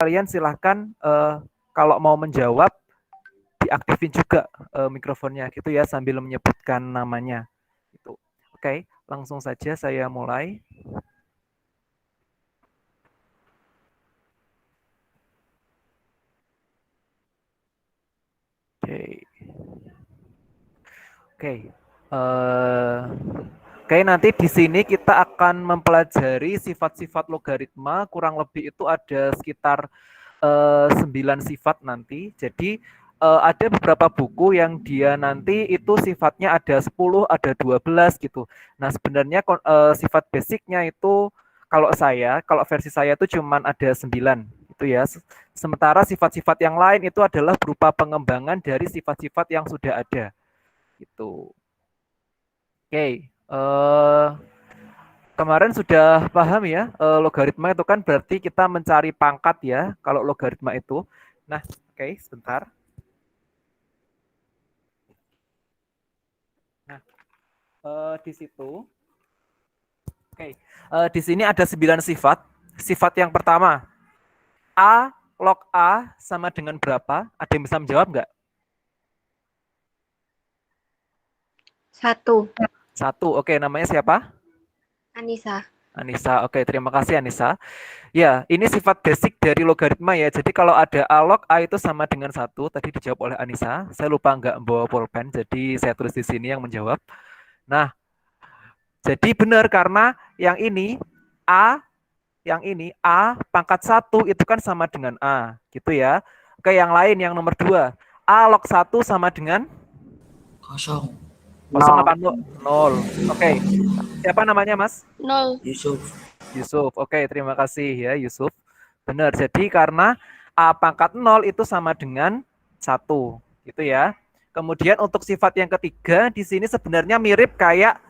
kalian silahkan kalau mau menjawab diaktifin juga mikrofonnya gitu ya sambil menyebutkan namanya. Gitu. Oke, langsung saja saya mulai. Oke. Oke. Oke, nanti di sini kita akan mempelajari sifat-sifat logaritma, kurang lebih itu ada sekitar 9 sifat nanti. Jadi ada beberapa buku yang dia nanti itu sifatnya ada 10, ada 12 gitu. Nah, sebenarnya sifat basicnya itu kalau versi saya itu cuman ada 9 itu ya. Sementara sifat-sifat yang lain itu adalah berupa pengembangan dari sifat-sifat yang sudah ada gitu. Oke, kemarin sudah paham ya, logaritma itu kan berarti kita mencari pangkat ya, kalau logaritma itu. Nah, oke, sebentar. Nah, di situ, oke, di sini ada 9 sifat. Sifat yang pertama, A log A sama dengan berapa? Ada yang bisa menjawab nggak? 1. 1, oke, namanya siapa? Anissa. Anissa, oke, terima kasih Anissa. Ya, ini sifat basic dari logaritma ya. Jadi kalau ada A log A itu sama dengan 1, tadi dijawab oleh Anissa. Saya lupa nggak bawa pulpen, jadi saya tulis di sini yang menjawab. Nah, jadi benar karena yang ini A, A pangkat 1 itu kan sama dengan A, gitu ya. Oke, yang lain yang nomor 2. A log 1 sama dengan Kosong. kosong apa 0? Oke. Siapa namanya, Mas? 0. Yusuf. Yusuf. Oke, terima kasih ya Yusuf. Benar. Jadi karena A pangkat 0 itu sama dengan 1, gitu ya. Kemudian untuk sifat yang ketiga di sini sebenarnya mirip kayak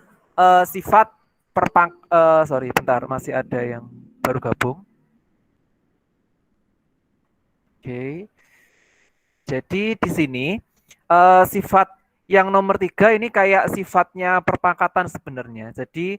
sifat sorry, bentar, masih ada yang baru gabung. Oke. Jadi di sini sifat yang nomor 3 ini kayak sifatnya perpangkatan sebenarnya. Jadi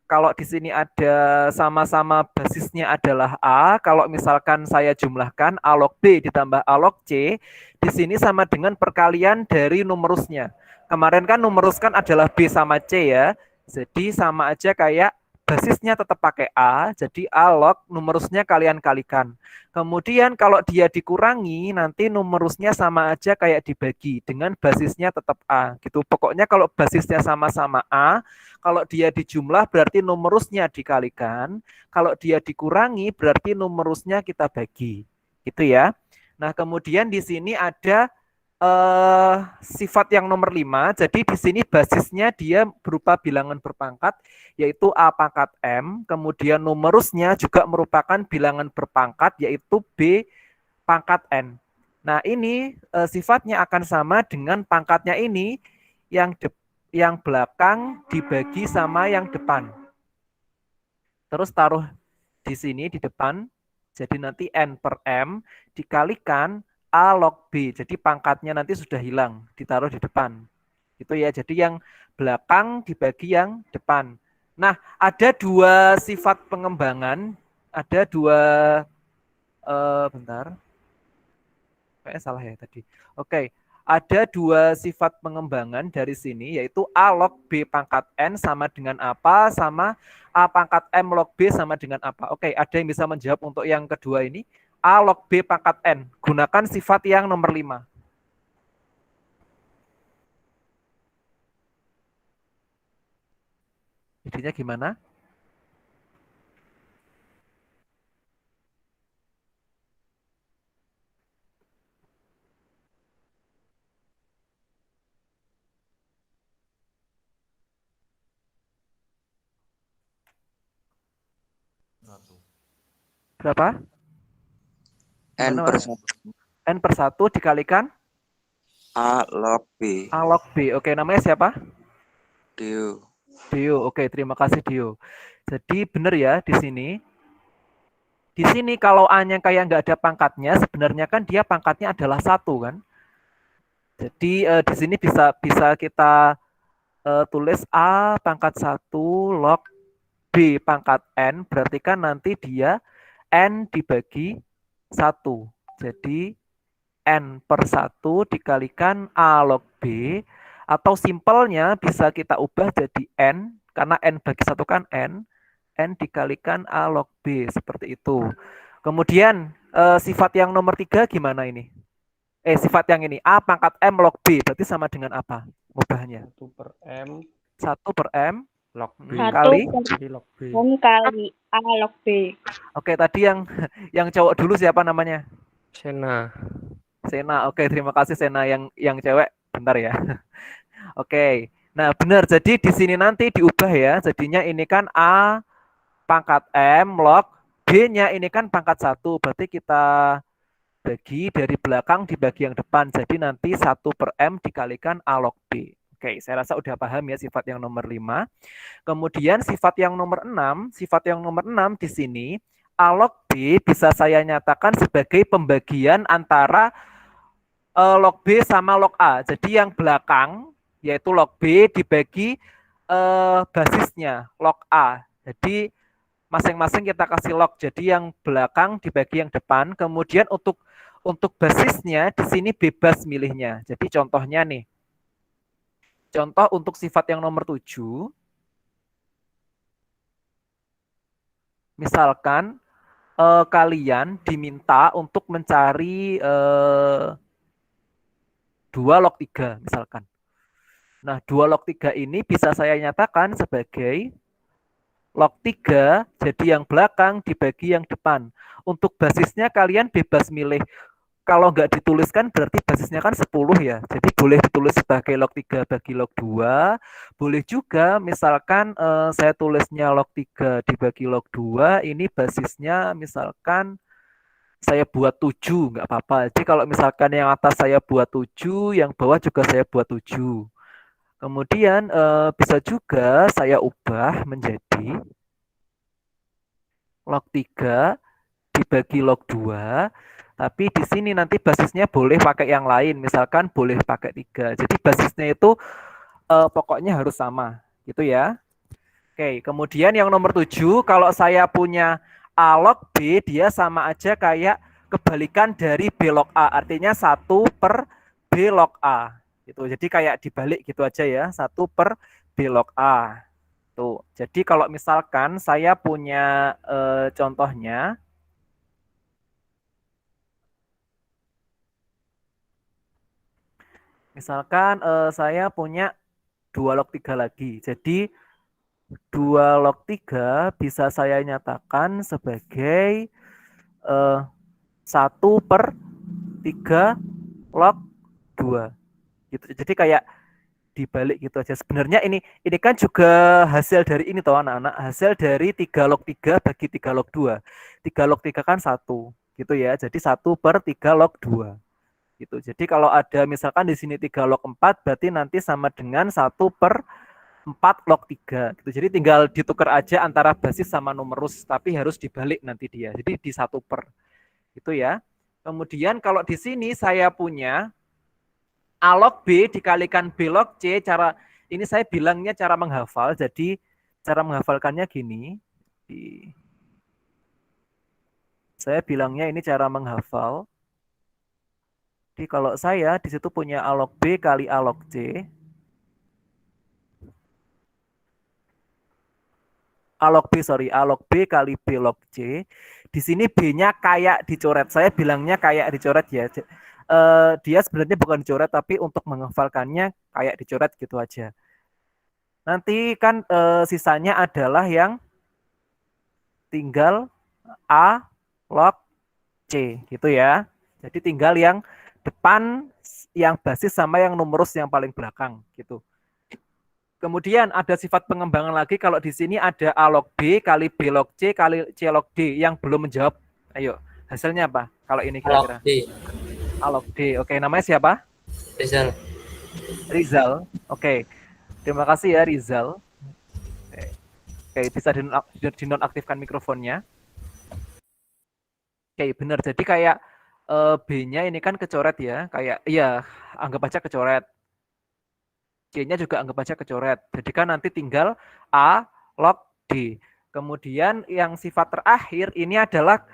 kalau di sini ada sama-sama basisnya adalah A, kalau misalkan saya jumlahkan A log B ditambah A log C, di sini sama dengan perkalian dari numerusnya. Kemarin kan numerus kan adalah B sama C ya. Jadi sama aja kayak basisnya tetap pakai A, jadi A log numerusnya kalian kalikan. Kemudian kalau dia dikurangi, nanti numerusnya sama aja kayak dibagi dengan basisnya tetap A gitu. Pokoknya kalau basisnya sama-sama A, kalau dia dijumlah berarti numerusnya dikalikan, kalau dia dikurangi berarti numerusnya kita bagi. Gitu ya. Nah, kemudian di sini ada sifat yang nomor 5. Jadi di sini basisnya dia berupa bilangan berpangkat, yaitu A pangkat M. Kemudian numerusnya juga merupakan bilangan berpangkat, yaitu B pangkat N. Nah, ini sifatnya akan sama dengan pangkatnya ini yang belakang dibagi sama yang depan. Terus taruh di sini di depan, jadi nanti N per M dikalikan A log B. Jadi pangkatnya nanti sudah hilang, ditaruh di depan. Itu ya, jadi yang belakang dibagi yang depan. Nah, ada 2 sifat pengembangan, ada 2, bentar, kayaknya salah ya tadi. Oke, ada 2 sifat pengembangan dari sini, yaitu A log B pangkat N sama dengan apa, sama A pangkat M log B sama dengan apa. Oke, ada yang bisa menjawab untuk yang kedua ini? A log B pangkat N, gunakan sifat yang nomor 5. Jadinya gimana? Berapa? N Gimana, per Mas? 1. N per 1 dikalikan A log B. A log B. Oke, namanya siapa? Dio. Dio. Oke, terima kasih Dio. Jadi benar ya di sini. Di sini kalau A-nya kayak nggak ada pangkatnya, sebenarnya kan dia pangkatnya adalah 1 kan. Jadi di sini bisa kita tulis A pangkat 1 log B pangkat N, berarti kan nanti dia N dibagi 1. Jadi N per 1 dikalikan A log B, atau simpelnya bisa kita ubah jadi N, karena N bagi 1 kan N dikalikan A log B, seperti itu. Kemudian sifat yang nomor 3 gimana ini? Sifat yang ini, A pangkat M log B, berarti sama dengan apa ubahnya? 1 per M 1 per M log B. kali Jadi log B. M kali A log B. Oke, tadi yang cowok dulu siapa namanya? Sena. Sena. Oke, terima kasih Sena. Yang cewek bentar ya. Oke. Nah, benar. Jadi di sini nanti diubah ya. Jadinya ini kan A pangkat M log B-nya ini kan pangkat 1. Berarti kita bagi dari belakang dibagi yang depan. Jadi nanti 1 per M dikalikan A log B. Oke, saya rasa udah paham ya sifat yang nomor 5. Kemudian sifat yang nomor 6, di sini A log B bisa saya nyatakan sebagai pembagian antara log B sama log A. Jadi yang belakang yaitu log B dibagi basisnya log A. Jadi masing-masing kita kasih log. Jadi yang belakang dibagi yang depan. Kemudian untuk basisnya di sini bebas milihnya. Jadi contohnya nih. Contoh untuk sifat yang nomor 7. Misalkan kalian diminta untuk mencari 2 log 3 misalkan. Nah, 2 log 3 ini bisa saya nyatakan sebagai log 3, jadi yang belakang dibagi yang depan. Untuk basisnya kalian bebas milih. Kalau nggak dituliskan berarti basisnya kan 10 ya. Jadi boleh ditulis sebagai log 3 bagi log 2. Boleh juga misalkan saya tulisnya log 3 dibagi log 2. Ini basisnya misalkan saya buat 7, nggak apa-apa. Jadi kalau misalkan yang atas saya buat 7, yang bawah juga saya buat 7. Kemudian bisa juga saya ubah menjadi log 3 dibagi log 2. Tapi di sini nanti basisnya boleh pakai yang lain, misalkan boleh pakai 3. Jadi basisnya itu pokoknya harus sama, gitu ya. Oke, kemudian yang nomor 7, kalau saya punya A log B, dia sama aja kayak kebalikan dari B log A, artinya 1 per B log A. Gitu. Jadi kayak dibalik gitu aja ya, 1 per B log A. Tuh. Jadi kalau misalkan saya punya contohnya, misalkan saya punya 2 log 3 lagi. Jadi 2 log 3 bisa saya nyatakan sebagai 1 per 3 log 2. Gitu. Jadi kayak dibalik gitu aja. Sebenarnya ini kan juga hasil dari ini toh anak-anak. Hasil dari 3 log 3 bagi 3 log 2. 3 log 3 kan 1. Gitu ya. Jadi 1 per 3 log 2. Gitu. Jadi kalau ada misalkan di sini 3 log 4 berarti nanti sama dengan 1 per 4 log 3. Gitu. Jadi tinggal ditukar aja antara basis sama numerus, tapi harus dibalik nanti dia. Jadi di 1 per. Gitu ya. Kemudian kalau di sini saya punya A log B dikalikan B log C, ini saya bilangnya cara menghafal. Jadi cara menghafalkannya gini. Saya bilangnya ini cara menghafal. Jadi kalau saya di situ punya A log B kali A log C. A log B kali B log C. Di sini B-nya kayak dicoret. Saya bilangnya kayak dicoret ya. Dia sebenarnya bukan dicoret, tapi untuk menghafalkannya kayak dicoret gitu aja. Nanti kan sisanya adalah yang tinggal A log C gitu ya. Jadi tinggal yang depan, yang basis sama yang numerus yang paling belakang gitu. Kemudian ada sifat pengembangan lagi, kalau di sini ada A log B kali B log C kali C log D. Yang belum menjawab, ayo hasilnya apa? Kalau ini kira-kira A log D. Oke, namanya siapa? Rizal. Oke. Terima kasih ya Rizal. Oke, bisa dinonaktifkan mikrofonnya. Oke, benar. Jadi kayak B-nya ini kan kecoret ya, kayak iya, anggap aja kecoret. C-nya juga anggap aja kecoret. Jadi kan nanti tinggal A log D. Kemudian yang sifat terakhir ini adalah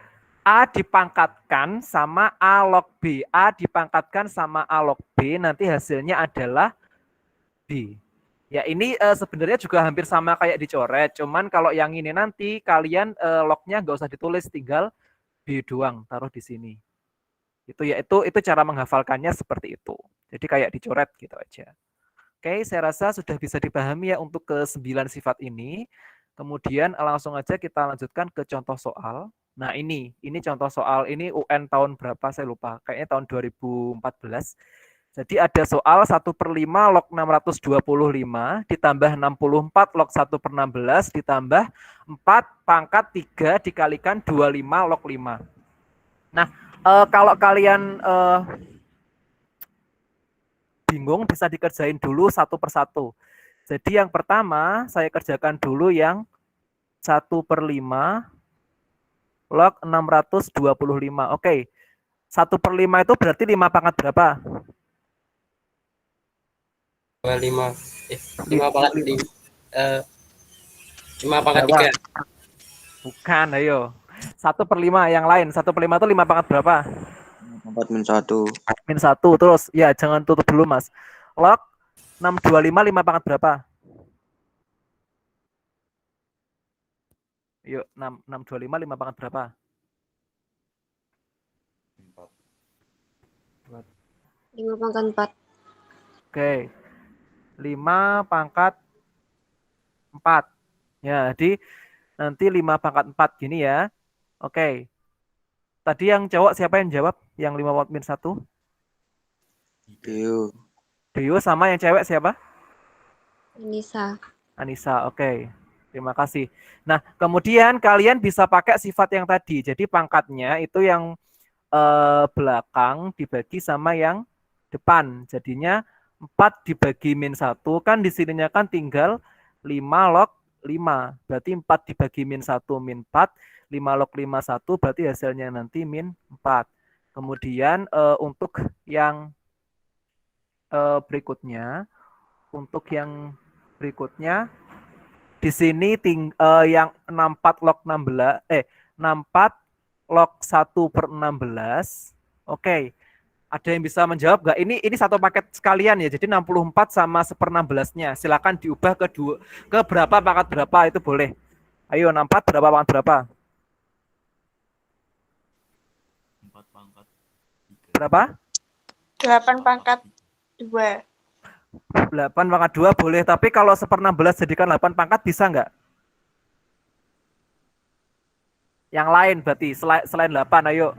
A dipangkatkan sama A log B. A dipangkatkan sama A log B, nanti hasilnya adalah B. Ya ini sebenarnya juga hampir sama kayak dicoret, cuman kalau yang ini nanti kalian lognya nggak usah ditulis, tinggal B doang, taruh di sini. Itu cara menghafalkannya seperti itu. Jadi kayak dicoret gitu aja. Oke, saya rasa sudah bisa dipahami ya untuk ke 9 sifat ini. Kemudian langsung aja kita lanjutkan ke contoh soal. Nah ini contoh soal, ini UN tahun berapa saya lupa, kayaknya tahun 2014. Jadi ada soal 1/5 log 625 ditambah 64 log 1/16 ditambah 4 pangkat 3 dikalikan 25 log 5. Nah, kalau kalian bingung bisa dikerjain dulu satu persatu. Jadi yang pertama saya kerjakan dulu yang 1/5 log 625. Oke. 1/5 itu berarti 5 pangkat berapa? 5 pangkat 5 pangkat Berapa? 3. Bukan, ayo. 1/5 yang lain. 1/5 itu 5 pangkat berapa? 4-1. -1. Terus, ya jangan tutup dulu mas. Log 625 5 pangkat berapa? Yuk, 625 5 pangkat berapa? 5 pangkat 4. Oke. 5 pangkat 4. Ya, jadi nanti 5 pangkat 4 gini ya. Oke. Tadi yang cowok siapa yang jawab? Yang 5/1? Dio. Dio, sama yang cewek siapa? Anissa. Anissa, oke. Terima kasih. Nah, kemudian kalian bisa pakai sifat yang tadi. Jadi pangkatnya itu yang belakang dibagi sama yang depan. Jadinya 4 dibagi -1, kan di sininya kan tinggal 5 log 5. Berarti 4 dibagi -1 -4, 5 log 5 1, berarti hasilnya nanti -4. Kemudian untuk yang berikutnya, di sini yang 64 log 64 log 1/16. Oke. Ada yang bisa menjawab nggak? Ini satu paket sekalian ya. Jadi 64 sama 1/16-nya. Silakan diubah ke berapa pangkat berapa itu boleh. Ayo 64 berapa pangkat berapa? 4 pangkat 3. Berapa? 8 pangkat 2. 8 pangkat 2 boleh, tapi kalau 1/16 jadikan 8 pangkat bisa nggak? Yang lain berarti selain 8, ayo.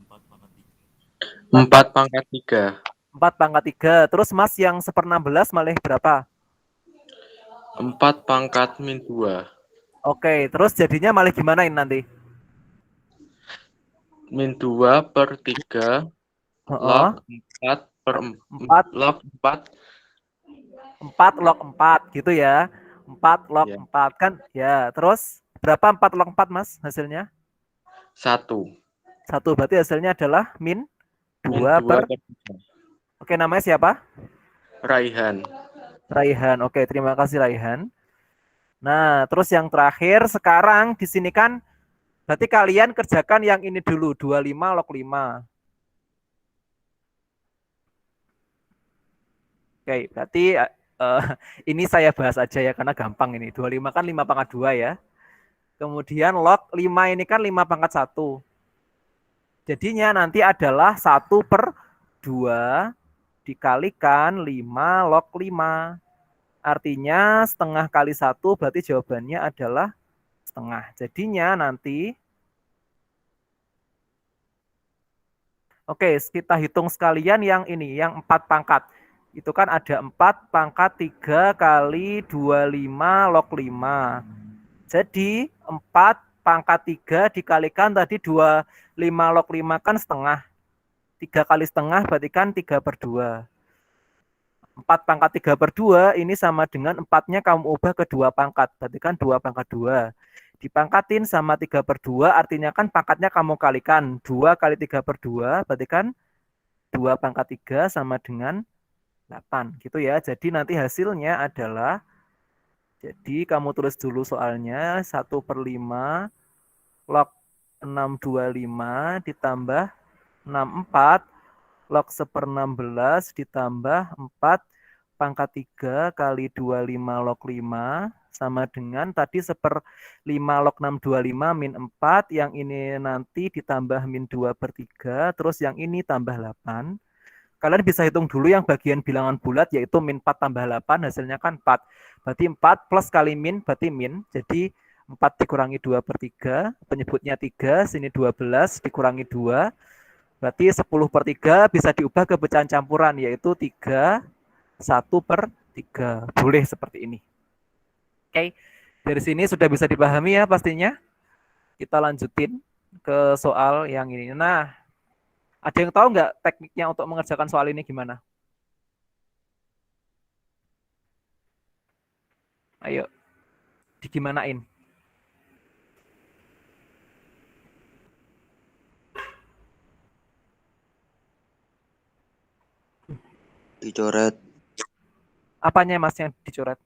4 pangkat 3. 4 pangkat 3. 4 pangkat 3. Terus Mas yang 1/16 malah berapa? 4 pangkat -2. Oke, terus jadinya malah gimana ini nanti? -2/3 log 4/4 log 4. 4 log 4 gitu ya. 4 log Ya. 4 kan ya. Terus berapa 4 log 4 Mas hasilnya? 1. 1, berarti hasilnya adalah -2 per. Oke, namanya siapa? Raihan. Raihan. Oke, terima kasih Raihan. Nah, terus yang terakhir sekarang di sini kan berarti kalian kerjakan yang ini dulu, 25 log 5. Oke, berarti ini saya bahas aja ya karena gampang ini. 25 kan 5 pangkat 2 ya. Kemudian log 5 ini kan 5 pangkat 1. Jadinya nanti adalah 1/2 dikalikan 5 log 5. Artinya setengah kali 1 berarti jawabannya adalah setengah. Jadinya nanti, oke, kita hitung sekalian yang ini, yang 4 pangkat. Itu kan ada 4 pangkat 3 kali 25 log 5. Jadi 4 pangkat 3 dikalikan tadi 25 log 5 kan setengah. 3 kali setengah berarti kan 3/2. 4 pangkat 3/2 ini sama dengan 4-nya kamu ubah ke 2 pangkat. Berarti kan 2 pangkat 2. Dipangkatin sama 3/2 artinya kan pangkatnya kamu kalikan. 2 kali 3/2 berarti kan 2 pangkat 3 sama dengan 8. Gitu ya. Jadi nanti hasilnya adalah, jadi kamu tulis dulu soalnya 1/5 log 625 ditambah 64 log 1/16 ditambah 4 pangkat 3 kali 25 log 5 sama dengan tadi 1/5 log 625 min 4, yang ini nanti ditambah min 2/3, terus yang ini tambah 8. Kalian bisa hitung dulu yang bagian bilangan bulat, yaitu min 4 tambah 8, hasilnya kan 4. Berarti 4 plus kali min, berarti min. Jadi 4 dikurangi 2/3, penyebutnya 3, sini 12 dikurangi 2. Berarti 10/3 bisa diubah ke pecahan campuran, yaitu 3, 1/3. Boleh seperti ini. Oke, dari sini sudah bisa dipahami ya pastinya. Kita lanjutin ke soal yang ini. Nah, ada yang tahu nggak tekniknya untuk mengerjakan soal ini gimana? Ayo, digimanain? Dicoret. Apanya Mas yang dicoret?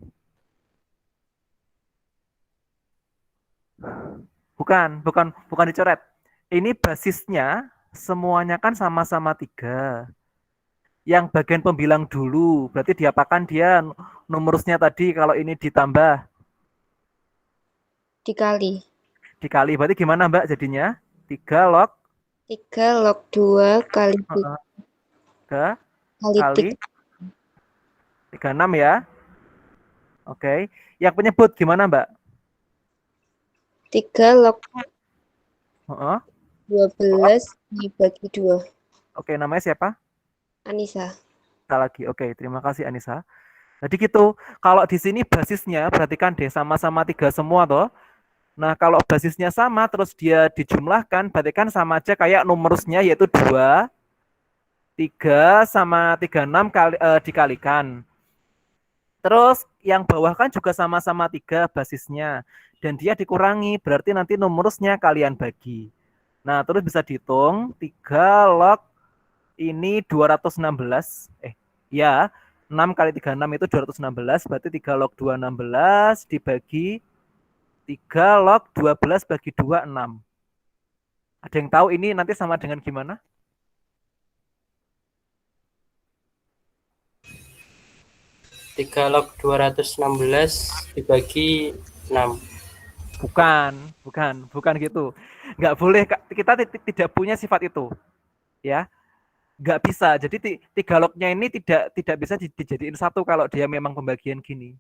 Bukan dicoret. Ini basisnya semuanya kan sama-sama 3. Yang bagian pembilang dulu, berarti diapakan dia numerusnya tadi kalau ini ditambah? Dikali. Dikali, berarti gimana Mbak jadinya? 3 log 3 log 2 kali 3 kali kali 36 ya. Oke. Yang penyebut gimana Mbak? 3 log Heeh. 12 dibagi 2. Oke, namanya siapa? Anissa. Kita lagi. Oke, terima kasih Anissa. Jadi gitu, kalau di sini basisnya perhatikan deh sama-sama 3 semua toh. Nah, kalau basisnya sama terus dia dijumlahkan, berarti kan sama aja kayak numerusnya, yaitu 2, 3 sama 36 dikalikan. Terus yang bawah kan juga sama-sama 3 basisnya. Dan dia dikurangi, berarti nanti numerusnya kalian bagi. Nah, terus bisa dihitung 3 log ini 216. Ya, 6 kali 36 itu 216, berarti 3 log 216 dibagi 3 log 12 bagi 2, 6. Ada yang tahu ini nanti sama dengan gimana? Tiga log 216 dibagi 6. Bukan gitu. Nggak boleh, kita tidak punya sifat itu. Ya, nggak bisa. Jadi 3 lognya ini tidak bisa dijadiin 1 kalau dia memang pembagian gini.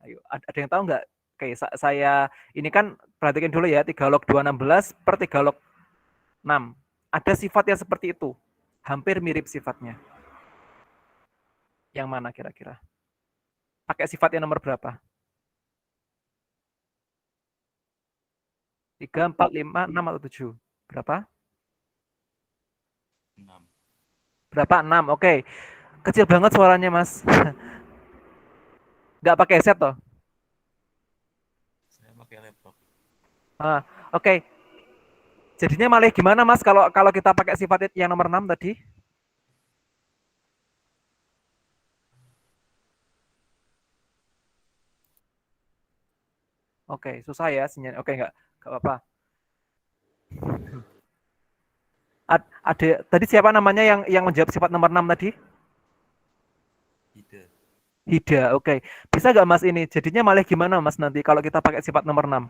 Ayo, ada yang tahu nggak? Oke, saya ini kan perhatikan dulu ya, 3 log 216 per 3 log 6. Ada sifat yang seperti itu. Hampir mirip sifatnya. Yang mana kira-kira? Pakai sifat yang nomor berapa? 3, 4, 5, 6 atau 7? Berapa? 6. Berapa? 6. Oke. Kecil banget suaranya, Mas. Nggak pakai headset toh? Saya pakai laptop. Oke. Jadinya malah gimana, Mas, kalau kita pakai sifat yang nomor 6 tadi? Oke, susah ya sinyal. Oke, enggak apa-apa. Ada tadi siapa namanya yang menjawab sifat nomor 6 tadi? Hida, oke. Bisa nggak Mas ini? Jadinya malah gimana Mas nanti kalau kita pakai sifat nomor 6?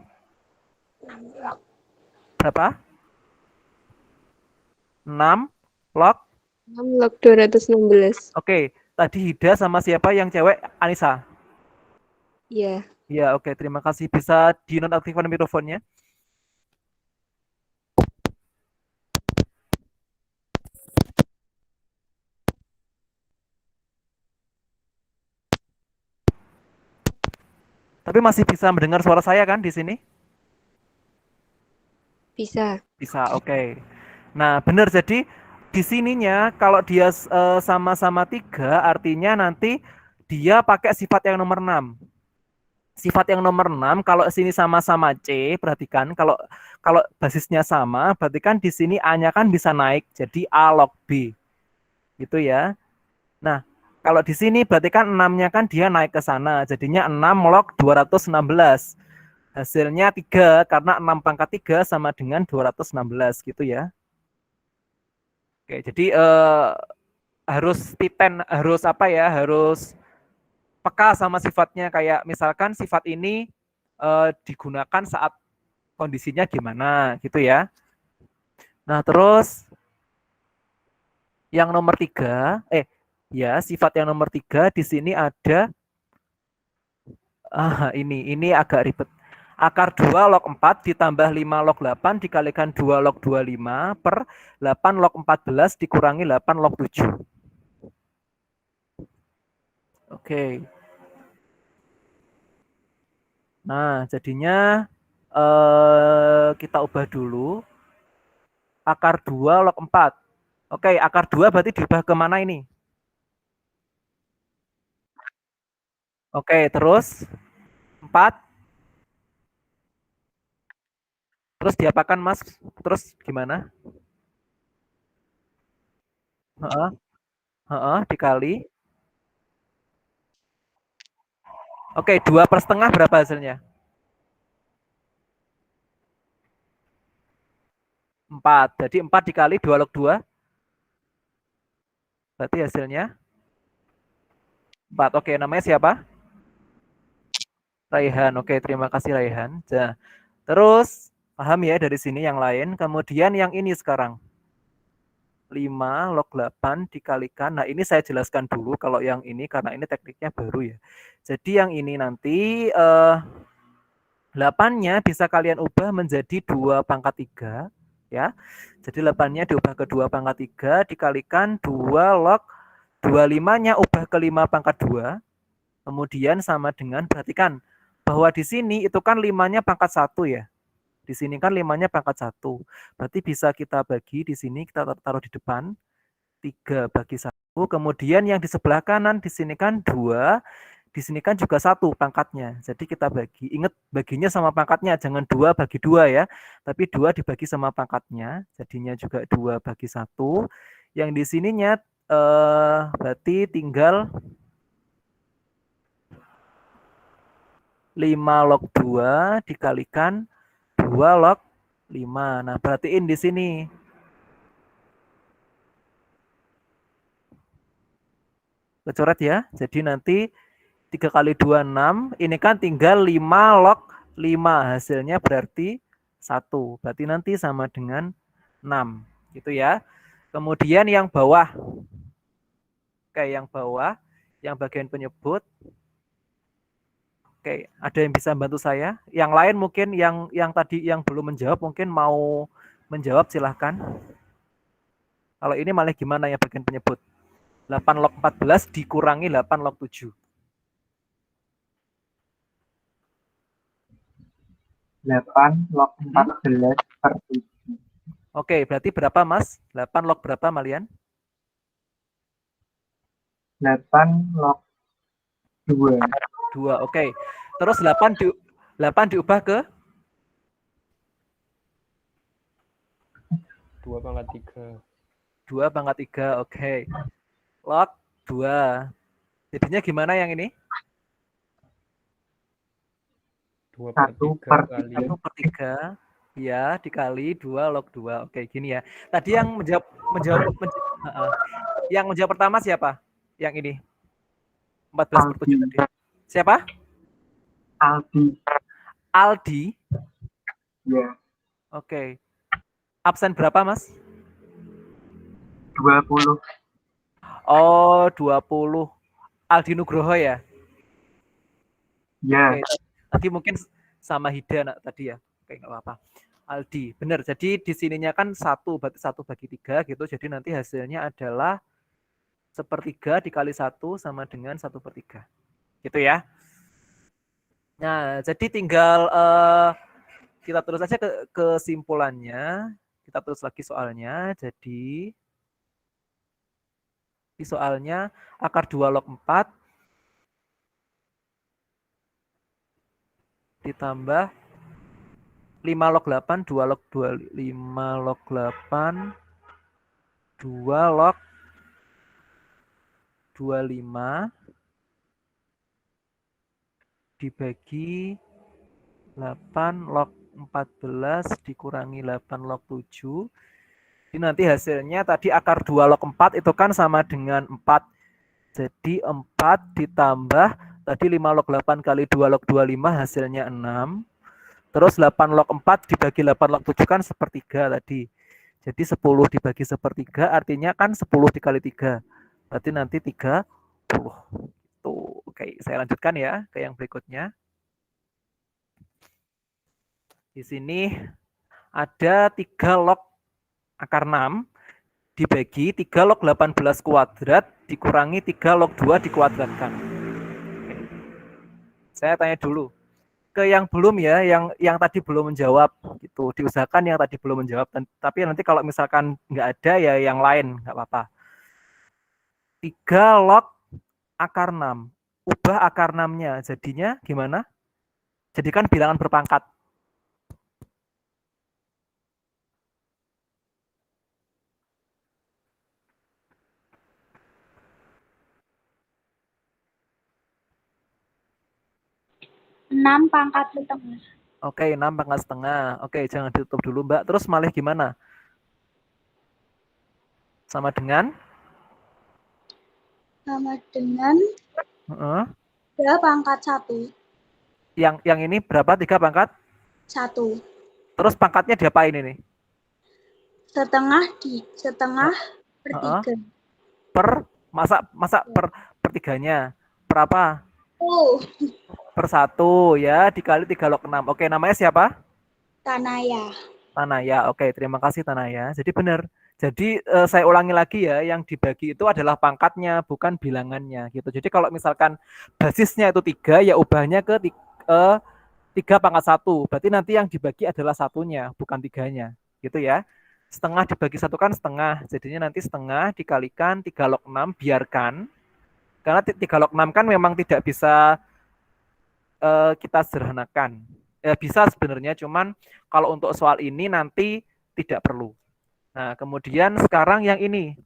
Berapa? 6 log 6 log 216. Oke, tadi Hida sama siapa yang cewek? Anissa. Iya. Iya, oke, terima kasih. Bisa dinonaktifkan mikrofonnya? Tapi masih bisa mendengar suara saya kan di sini? Bisa. Bisa, oke. Nah, benar, jadi di sininya kalau dia sama-sama 3, artinya nanti dia pakai sifat yang nomor 6. Sifat yang nomor 6 kalau sini sama-sama C, perhatikan kalau basisnya sama, berarti kan di sini A-nya kan bisa naik jadi A log B. Gitu ya. Nah, kalau di sini berarti kan 6-nya kan dia naik ke sana, jadinya 6 log 216. Hasilnya 3 karena 6 pangkat 3 sama dengan 216 gitu ya. Oke, jadi harus harus apa ya? Harus peka sama sifatnya, kayak misalkan sifat ini digunakan saat kondisinya gimana gitu ya. Nah, terus yang nomor 3, ya, sifat yang nomor 3 di sini ada ini agak ribet. Akar 2 log 4 ditambah 5 log 8 dikalikan 2 log 25 per 8 log 14 dikurangi 8 log 7. Oke. Nah, jadinya kita ubah dulu. Akar 2 log 4. Oke, akar 2 berarti diubah ke mana ini? Oke, terus 4. Terus diapakan, Mas? Terus gimana? Dikali. Oke, 2/2 berapa hasilnya? 4. Jadi 4 dikali 2 log 2. Berarti hasilnya 4. Oke, namanya siapa? Raihan. Oke, terima kasih Raihan. Nah, terus paham ya dari sini yang lain. Kemudian yang ini sekarang. 5 log 8 dikalikan. Nah, ini saya jelaskan dulu kalau yang ini karena ini tekniknya baru ya. Jadi yang ini nanti 8-nya bisa kalian ubah menjadi 2 pangkat 3 ya. Jadi 8-nya diubah ke 2 pangkat 3 dikalikan 2 log 25-nya ubah ke 5 pangkat 2. Kemudian sama dengan, perhatikan bahwa di sini itu kan 5-nya pangkat 1 ya. Di sini kan 5-nya pangkat 1. Berarti bisa kita bagi di sini, kita taruh di depan. 3 bagi 1. Kemudian yang di sebelah kanan di sini kan 2. Di sini kan juga 1 pangkatnya. Jadi kita bagi. Ingat baginya sama pangkatnya. Jangan 2 bagi 2 ya. Tapi 2 dibagi sama pangkatnya. Jadinya juga 2 bagi 1. Yang di sininya berarti tinggal 5 log 2 dikalikan 2 log 5. Nah, perhatiin di sini. Kecoret ya. Jadi nanti 3 kali 2, 6. Ini kan tinggal 5 log 5. Hasilnya berarti 1. Berarti nanti sama dengan 6. Gitu ya. Kemudian yang bawah. Oke, yang bawah. Yang bagian penyebut. Oke, ada yang bisa bantu saya? Yang lain mungkin yang tadi yang belum menjawab mungkin mau menjawab, silahkan. Kalau ini malah gimana yang bagian penyebut? 8 log 14 dikurangi 8 log 7. 8 log 14 per 7. Oke, berarti berapa, Mas? 8 log berapa, Malian? 8 log 2. 2, oke. Terus 8 diubah ke? 2 pangkat 3. 2 pangkat 3, oke. Log 2. Jadinya gimana yang ini? 2 per 3 kali 1 per 3. Ya, dikali 2 log 2. Oke, gini ya. Tadi yang yang menjawab pertama siapa? Yang ini. 14 per 7 tadi. Siapa? Aldi. Ya. Oke. Absen berapa, Mas? 20. Oh, 20. Aldi Nugroho ya? Ya. Oke. Tadi mungkin sama Hida tadi ya. Oke, nggak apa-apa. Aldi, benar. Jadi di sininya kan 1, berarti 1 bagi 3 gitu. Jadi nanti hasilnya adalah 1/3 dikali 1 sama dengan 1/3. Gitu ya. Nah, jadi tinggal kita terus aja ke kesimpulannya. Kita terus lagi soalnya. Jadi di soalnya akar 2 log 4 ditambah 5 log 8, 2 log 2, 5 log 8, 2 log 25 dibagi 8 log 14 dikurangi 8 log 7. Jadi nanti hasilnya tadi akar 2 log 4 itu kan sama dengan 4. Jadi 4 ditambah tadi 5 log 8 kali 2 log 25 hasilnya 6. Terus 8 log 4 dibagi 8 log 7 kan sepertiga tadi. Jadi 10 dibagi sepertiga artinya kan 10 dikali 3. Berarti nanti 30. Tuh, oke, saya lanjutkan ya ke yang berikutnya. Di sini ada 3 log akar 6 dibagi 3 log 18 kuadrat dikurangi 3 log 2 dikuadratkan. Oke. Saya tanya dulu ke yang belum ya, yang tadi belum menjawab gitu. Diusahakan yang tadi belum menjawab, tapi nanti kalau misalkan nggak ada ya yang lain nggak apa-apa. 3 log akar 6. Ubah akar 6-nya jadinya gimana? Jadikan bilangan berpangkat. Enam pangkat setengah. Oke, 6 pangkat setengah. Oke, jangan ditutup dulu, Mbak. Terus malih gimana? Sama dengan? Sama dengan 3 pangkat 1. Yang ini berapa? 3 pangkat? 1. Terus pangkatnya diapain ini? Setengah per 3. Masa per 3-nya? Berapa? Oh, Per 1 ya, dikali 3 log 6. Oke, namanya siapa? Tanaya. Tanaya. Oke, terima kasih Tanaya. Jadi benar. Jadi saya ulangi lagi ya, yang dibagi itu adalah pangkatnya, bukan bilangannya gitu. Jadi kalau misalkan basisnya itu 3, ya ubahnya ke 3 pangkat 1. Berarti nanti yang dibagi adalah satunya, bukan 3-nya. Gitu ya. Setengah dibagi 1 kan setengah. Jadinya nanti setengah dikalikan 3 log 6, biarkan. Karena 3 log 6 kan memang tidak bisa kita sederhanakan. Bisa sebenarnya, cuman kalau untuk soal ini nanti tidak perlu. Nah, kemudian sekarang yang ini.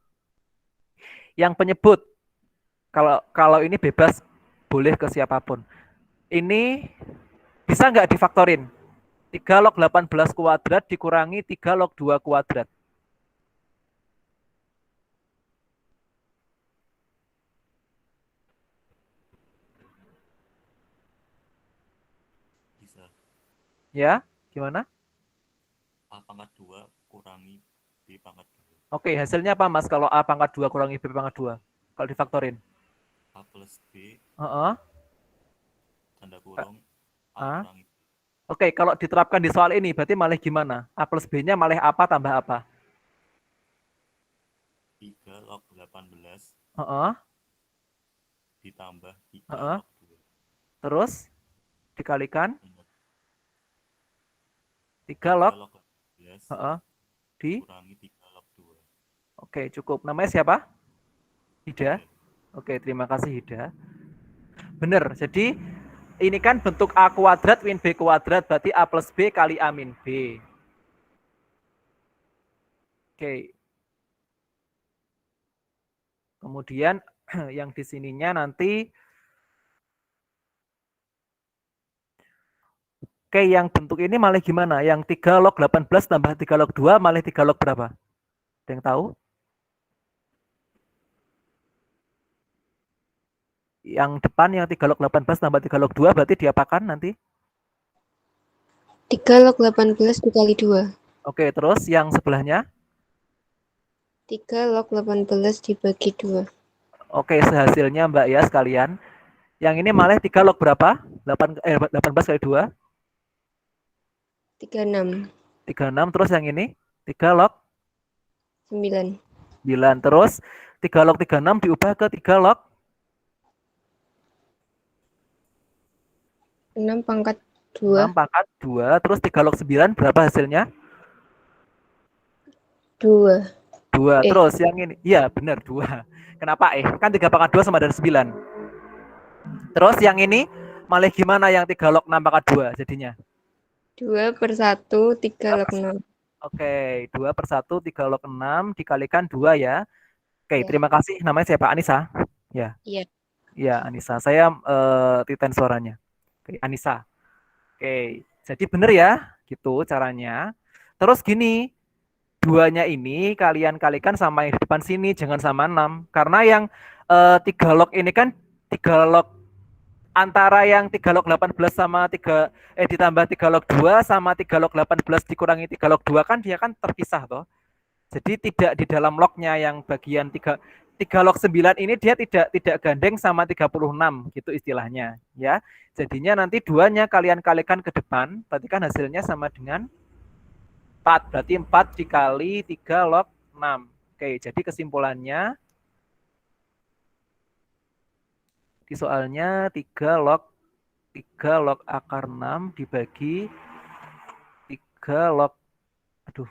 Yang penyebut. Kalau ini bebas, boleh ke siapapun. Ini bisa nggak difaktorin? 3 log 18 kuadrat dikurangi 3 log 2 kuadrat. Bisa. Ya, gimana? A pangkat 2 kurangi B pangkat 2. Oke, hasilnya apa Mas kalau A pangkat 2 kurangi B pangkat 2? Kalau difaktorin? A plus B tanda kurung A kurangi B. Oke, kalau diterapkan di soal ini berarti malah gimana? A plus B-nya malah apa tambah apa? 3 log 18 ditambah 3 log 2. Terus dikalikan 3 log 18 dikurangi 3 log 2. Oke, cukup. Namanya siapa? Hida. Oke, terima kasih Hida. Benar. Jadi ini kan bentuk A kuadrat min B kuadrat, berarti A plus B kali A min B. Oke. Kemudian yang di sininya nanti oke, yang bentuk ini malah gimana? Yang 3 log 18 tambah 3 log 2 malah 3 log berapa? Ada yang tahu? Yang depan yang 3 log 18 tambah 3 log 2 berarti diapakan nanti? 3 log 18 dikali 2. Oke, terus yang sebelahnya? 3 log 18 dibagi 2. Oke, sehasilnya Mbak ya sekalian. Yang ini malah 3 log berapa? 18 kali 2? 36. 36, terus yang ini? 3 log? 9. 9, terus 3 log 36 diubah ke 3 log? 6 pangkat 2. 6 pangkat 2, terus 3 log 9 berapa hasilnya? 2. 2, terus yang ini? Iya, benar 2. Kenapa Kan 3 pangkat 2 sama dengan 9. Terus yang ini malah gimana yang 3 log 6 pangkat 2 jadinya? 2 per 1, 3 log 6. Oke, 2 per 1, 3 log 6 dikalikan 2 ya. Oke, terima kasih. Namanya siapa? Anissa? Ya. Iya. Ya, Anissa. Saya titen suaranya. Oke, Anissa. Oke, Jadi bener ya, gitu caranya. Terus gini, 2-nya ini kalian kalikan sama yang di depan sini, jangan sama 6. Karena yang 3 log ini kan 3 log antara yang 3 log 18 sama ditambah 3 log 2 sama 3 log 18 dikurangi 3 log 2 kan dia kan terpisah toh. Jadi tidak di dalam lognya yang bagian 3 log 9 ini dia tidak gandeng sama 36 gitu istilahnya ya. Jadinya nanti 2-nya kalian kalikan ke depan, berarti kan hasilnya sama dengan 4. Berarti 4 dikali 3 log 6. Oke, jadi kesimpulannya di soalnya 3 log akar 6 dibagi 3 log, aduh,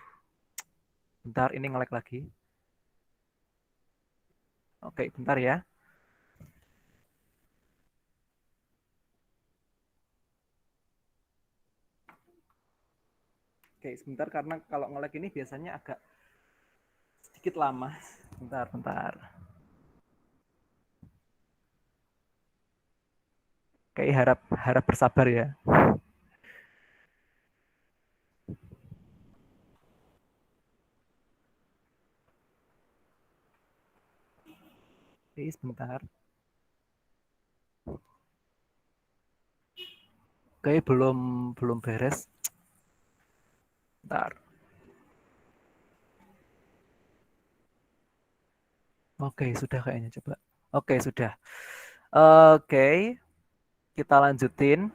bentar ini nge-lag lagi. Oke, bentar ya. Oke, sebentar karena kalau nge-lag ini biasanya agak sedikit lama. Bentar. Oke, harap bersabar ya. Oke, sebentar. Oke, belum beres. Bentar. Oke, sudah kayaknya coba. Oke, sudah. Oke. Kita lanjutin.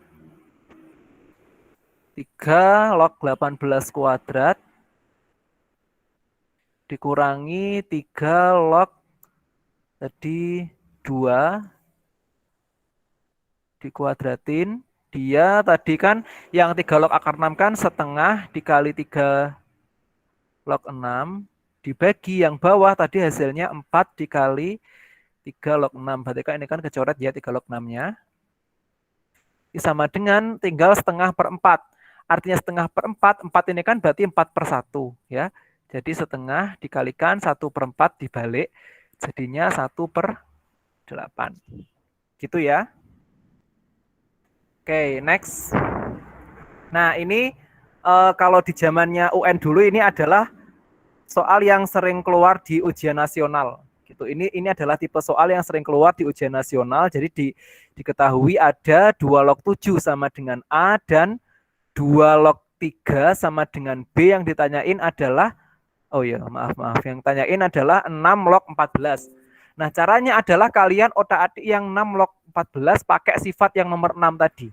3 log 18 kuadrat dikurangi 3 log tadi 2 dikuadratin. Dia tadi kan yang 3 log akar 6 kan setengah dikali 3 log 6 dibagi yang bawah tadi hasilnya 4 dikali 3 log 6. Berarti kan ini kan kecoret ya 3 log 6-nya. Ini sama dengan tinggal setengah per 4. Artinya setengah per 4, 4 ini kan berarti 4/1 ya. Jadi setengah dikalikan 1/4 dibalik, jadinya 1/8. Gitu ya. Oke, next. Nah ini kalau di zamannya UN dulu ini adalah soal yang sering keluar di ujian nasional. Gitu. Ini adalah tipe soal yang sering keluar di ujian nasional. Jadi diketahui ada 2 log 7 sama dengan A dan 2 log 3 sama dengan B. Yang ditanyain adalah, oh ya maaf, yang tanyain adalah 6 log 14. Nah caranya adalah kalian otak-atik yang 6 log 14 pakai sifat yang nomor 6 tadi.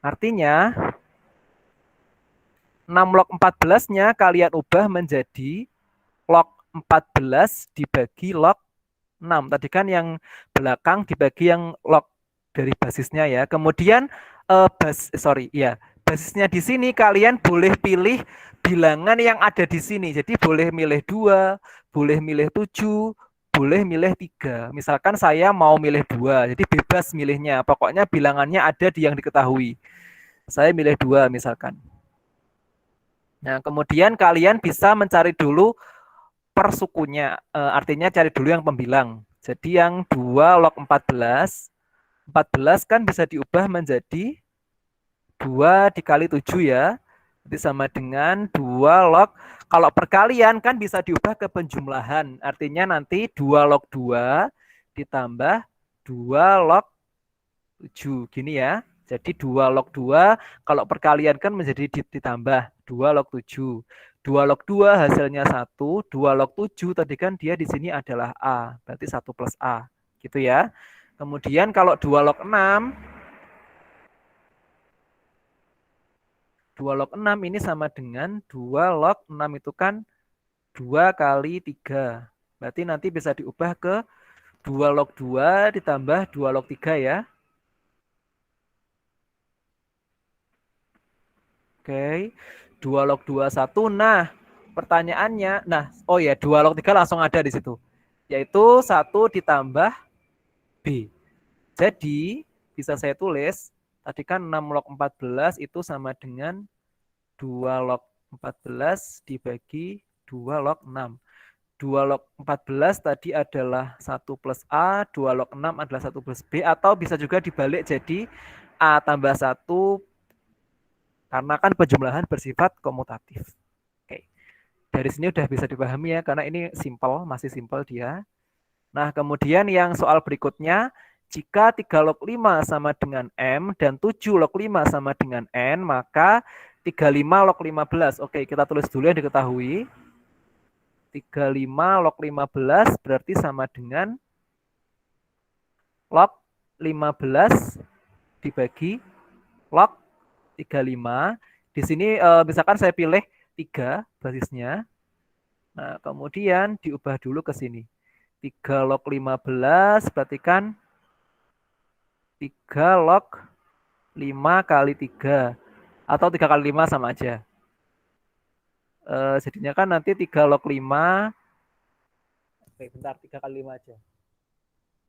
Artinya 6 log 14-nya kalian ubah menjadi log 14 dibagi log 6. Tadi kan yang belakang dibagi yang log dari basisnya ya. Kemudian basisnya di sini kalian boleh pilih bilangan yang ada di sini. Jadi boleh milih 2, boleh milih 7, boleh milih 3. Misalkan saya mau milih 2, jadi bebas milihnya. Pokoknya bilangannya ada di yang diketahui. Saya milih 2 misalkan. Nah, kemudian kalian bisa mencari dulu per sukunya, artinya cari dulu yang pembilang. Jadi yang 2 log 14 kan bisa diubah menjadi 2 dikali 7 ya. Jadi sama dengan 2 log, kalau perkalian kan bisa diubah ke penjumlahan. Artinya nanti 2 log 2 ditambah 2 log 7. Gini ya. Jadi 2 log 2, kalau perkalian kan menjadi ditambah 2 log 7. 2 log 2 hasilnya 1, 2 log 7 tadi kan dia di sini adalah A, berarti 1 plus A. Gitu ya. Kemudian kalau 2 log 6, 2 log 6 ini sama dengan 2 log 6 itu kan 2 kali 3. Berarti nanti bisa diubah ke 2 log 2 ditambah 2 log 3 ya. Oke. 2 log 21. Nah, pertanyaannya, 2 log 3 langsung ada di situ. Yaitu 1 ditambah B. Jadi, bisa saya tulis, tadi kan 6 log 14 itu sama dengan 2 log 14 dibagi 2 log 6. 2 log 14 tadi adalah 1 plus A, 2 log 6 adalah 1 plus B, atau bisa juga dibalik jadi A tambah 1 Karena kan penjumlahan bersifat komutatif. Oke. Dari sini udah bisa dipahami ya, karena ini simple, masih simple dia. Nah, kemudian yang soal berikutnya, jika 3 log 5 sama dengan M dan 7 log 5 sama dengan N, maka 35 log 15. Oke, kita tulis dulu yang diketahui. 35 log 15 berarti sama dengan log 15 dibagi log 35. Di sini misalkan saya pilih 3 basisnya. Nah, kemudian diubah dulu ke sini. 3 log 15 berarti kan 3 log 5 kali 3. Atau 3 kali 5 sama aja. Jadinya kan nanti 3 log 5. Oke, bentar, 3 kali 5 aja.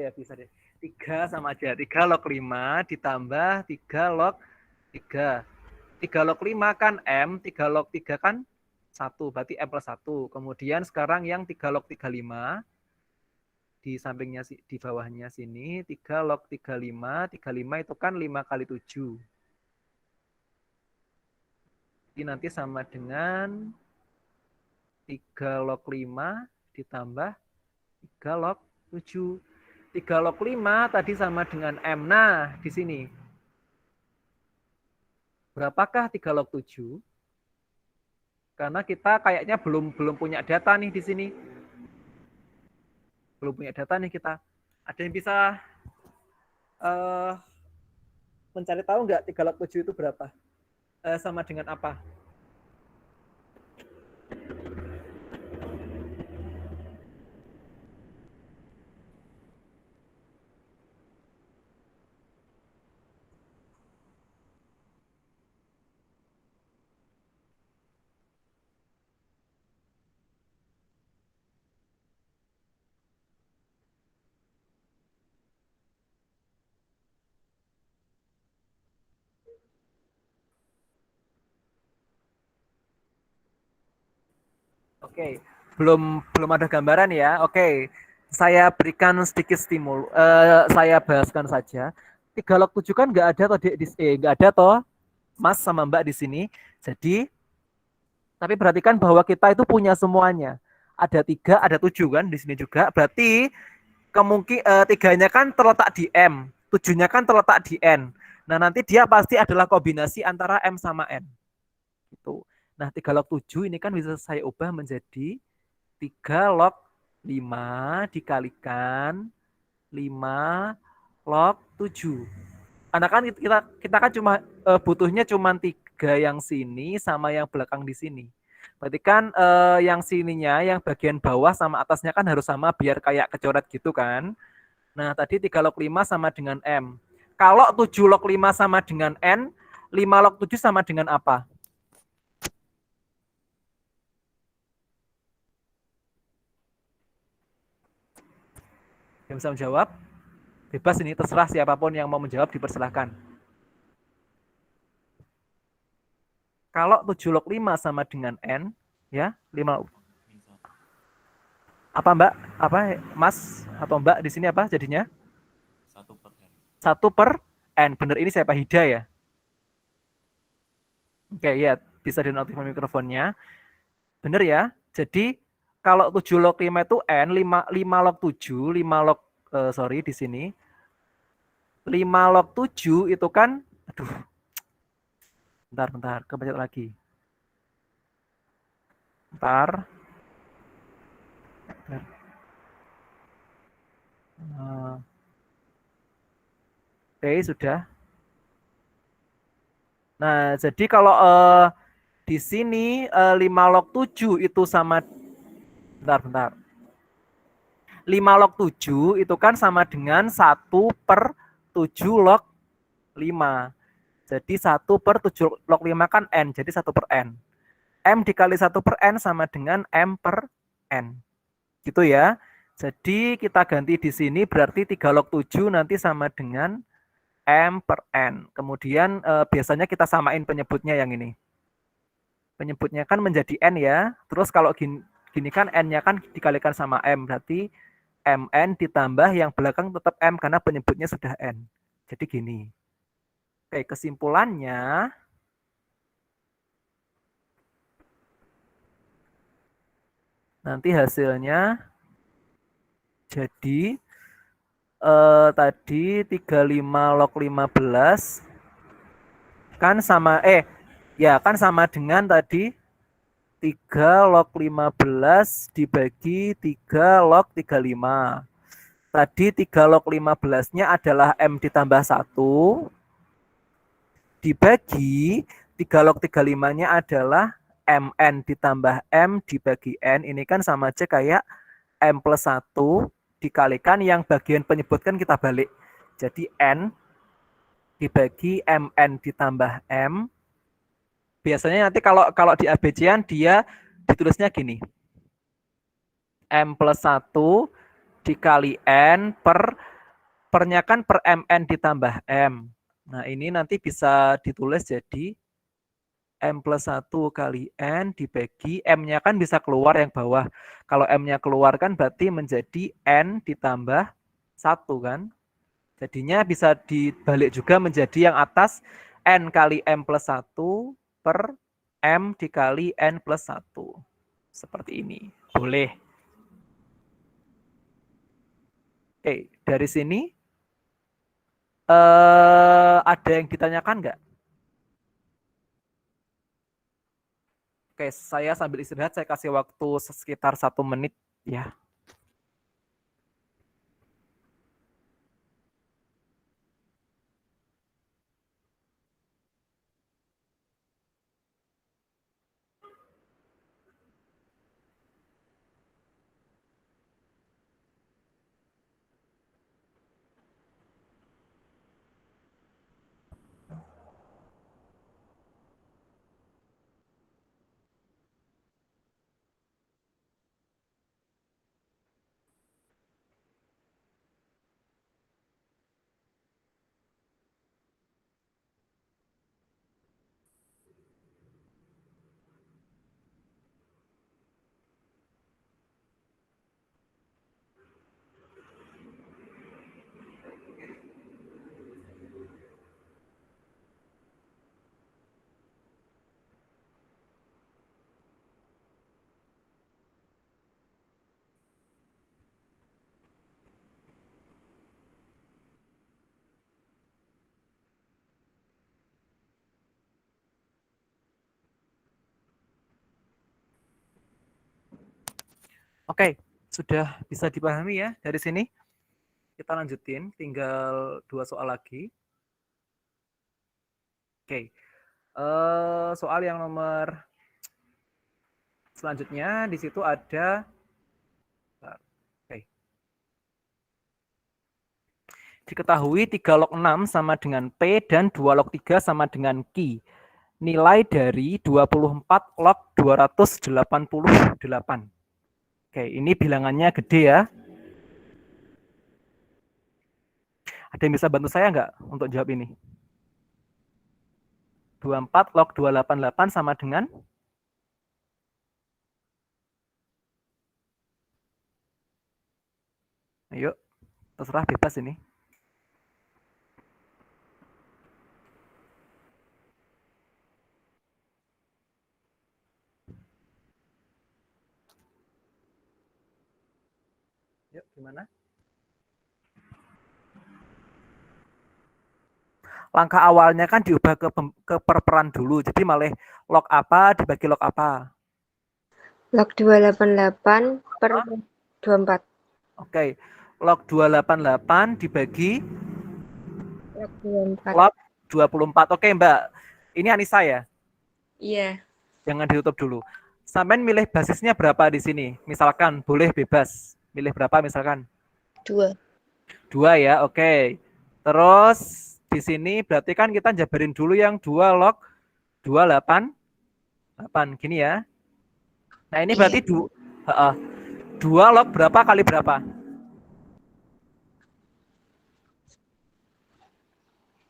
Ya, bisa deh. 3 sama aja. 3 log 5 ditambah 3 log 3. 3 log 5 kan M, 3 log 3 kan 1, berarti M plus 1. Kemudian sekarang yang 3 log 35, di sampingnya, di bawahnya sini, 3 log 35, 35 itu kan 5 kali 7. Jadi nanti sama dengan 3 log 5 ditambah 3 log 7. 3 log 5 tadi sama dengan M. Nah, di sini. Berapakah 3 log 7? Karena kita kayaknya belum punya data nih di sini. Belum punya data nih kita. Ada yang bisa mencari tahu nggak 3 log 7 itu berapa? Sama dengan apa? Oke, belum ada gambaran ya. Oke, saya berikan sedikit stimul. Saya bahaskan saja. 3 log 7 kan nggak ada toh, nggak ada toh, Mas sama Mbak di sini. Jadi, tapi perhatikan bahwa kita itu punya semuanya. Ada 3, ada 7 kan di sini juga. Berarti kemungkinan 3-nya kan terletak di M, 7-nya kan terletak di N. Nah, nanti dia pasti adalah kombinasi antara M sama N. Gitu. Nah, 3 log 7 ini kan bisa saya ubah menjadi 3 log 5 dikalikan 5 log 7. Karena kan kita kan cuma butuhnya cuma 3 yang sini sama yang belakang di sini. Berarti kan yang sininya, yang bagian bawah sama atasnya kan harus sama biar kayak kecoret gitu kan. Nah, tadi 3 log 5 sama dengan M. Kalau 7 log 5 sama dengan N, 5 log 7 sama dengan apa? Yang bisa menjawab? Bebas ini, terserah siapapun yang mau menjawab, dipersilahkan. Kalau 7 log 5 sama dengan N, ya, 5. Apa Mbak? Apa Mas atau Mbak di sini apa jadinya? 1 per N. 1 per N. Bener, ini saya Pak Hida ya? Oke, ya, bisa dinonaktifkan mikrofonnya. Bener ya? Jadi, kalau 7 log 5 itu N, 5 log 7, 5 log, di sini. 5 log 7 itu kan, aduh, bentar, kepencet lagi. Bentar. Oke, sudah. Nah, jadi kalau di sini 5 log 7 itu sama, bentar. 5 log 7 itu kan sama dengan 1 per 7 log 5. Jadi 1 per 7 log 5 kan N, jadi 1 per N. M dikali 1 per N sama dengan M per N. Gitu ya. Jadi kita ganti di sini berarti 3 log 7 nanti sama dengan M per N. Kemudian biasanya kita samain penyebutnya yang ini. Penyebutnya kan menjadi N ya. Terus kalau gini kan N-nya kan dikalikan sama M. Berarti MN ditambah yang belakang tetap M karena penyebutnya sudah N. Jadi gini. Oke, kesimpulannya Nanti hasilnya jadi tadi 35 log 15 kan sama ya kan sama dengan tadi 3 log 15 dibagi 3 log 35. Tadi 3 log 15-nya adalah M ditambah 1 dibagi 3 log 35-nya adalah MN ditambah M dibagi N. Ini kan sama aja kayak M plus 1 dikalikan yang bagian penyebutkan kita balik. Jadi N dibagi MN ditambah M. Biasanya nanti kalau di ABC-an dia ditulisnya gini. M plus 1 dikali N pernya kan per MN ditambah M. Nah ini nanti bisa ditulis jadi M plus 1 kali N dibagi, M-nya kan bisa keluar yang bawah. Kalau M-nya keluar kan berarti menjadi N ditambah 1 kan. Jadinya bisa dibalik juga menjadi yang atas N kali M plus 1 per M dikali N plus 1. Seperti ini. Boleh. Oke, dari sini ada yang ditanyakan nggak? Oke, saya sambil istirahat, saya kasih waktu sekitar 1 menit ya. Oke, sudah bisa dipahami ya dari sini. Kita lanjutin, tinggal 2 soal lagi. Oke, soal yang nomor selanjutnya di situ ada, oke. Diketahui 3 log 6 sama dengan P dan 2 log 3 sama dengan Q. Nilai dari 24 log 288. Oke, ini bilangannya gede ya. Ada yang bisa bantu saya nggak untuk jawab ini? 24 log 288 sama dengan? Ayo, terserah bebas ini. Yuk, gimana? Langkah awalnya kan diubah ke perperan dulu. Jadi malah log apa dibagi log apa? Log 288 per 24. Oke. Log 288 dibagi Log 24. log 24. Oke, Mbak. Ini Anissa ya? Iya. Jangan ditutup dulu. Sampean milih basisnya berapa di sini? Misalkan boleh bebas. Milih berapa misalkan? 2. 2 ya, oke. Terus di sini berarti kan kita jabarin dulu yang 2 log 288 gini ya. Nah, ini berarti 2 log berapa kali berapa?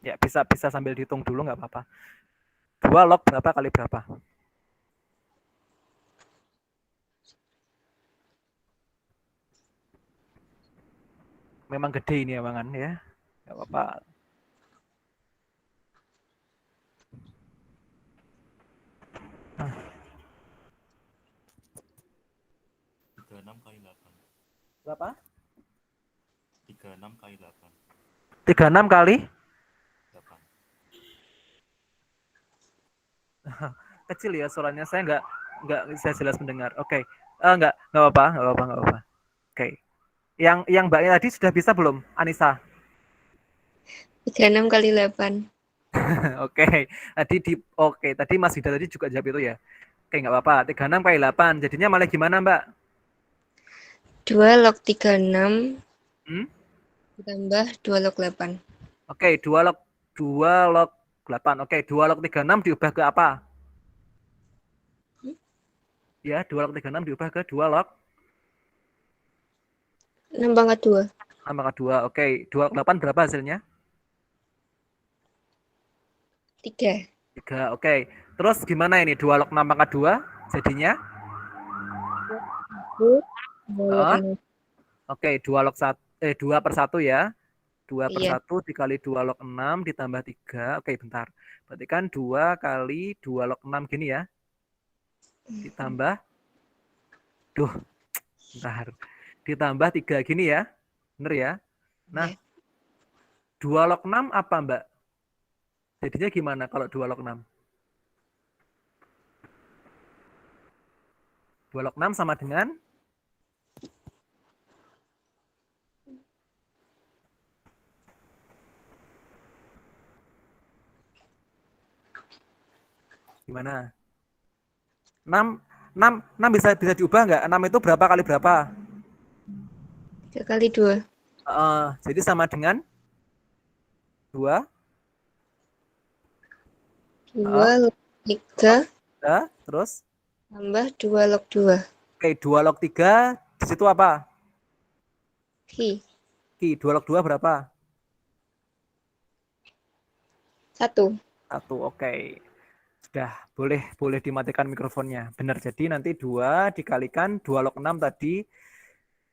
Ya, bisa sambil dihitung dulu nggak apa-apa. 2 log berapa kali berapa? Memang gede ini ya, Mangan ya. Nggak apa-apa. Nah. Berapa? 36 kali 8. 36 kali 8. kecil ya suaranya, saya nggak bisa jelas mendengar. Oke. Nggak apa-apa. Oke. Yang Mbaknya tadi sudah bisa belum, Anissa? 36 kali 8. Oke. Tadi Mas Hida tadi juga jawab itu ya. Oke, nggak apa-apa. 36 kali 8. Jadinya malah gimana, Mbak? 2 log 36 Hmm? ditambah 2 log 8. Oke, 2 log 8. Oke, 2 log 36 diubah ke apa? Ya, 2 log 36 diubah ke 2 log 6 pangkat 2. 6 pangkat 2. Oke, 2 log 8 berapa hasilnya? 3. 3. Oke. Terus gimana ini? 2 log 6 pangkat 2 jadinya? Oke, 2 log 2 per 1 ya. 2 per 1 dikali 2 log 6 ditambah 3. Oke, bentar. Berarti kan 2 kali 2 log 6 gini ya. Ditambah. Bentar. Ditambah 3 gini ya. Bener ya? Nah, 2 log 6 apa, Mbak? Jadinya gimana kalau 2 log 6? 2 log 6 sama dengan? Gimana? 6 bisa diubah nggak? 6 itu berapa kali berapa? 3 kali 2. Jadi sama dengan 2. 2 log 3 terus? tambah 2 log 2. Oke, 2 log 3 di situ apa? Ki. 2 log 2 berapa? 1. 1, oke. Sudah, boleh dimatikan mikrofonnya. Benar, jadi nanti 2 dikalikan 2 log 6 tadi,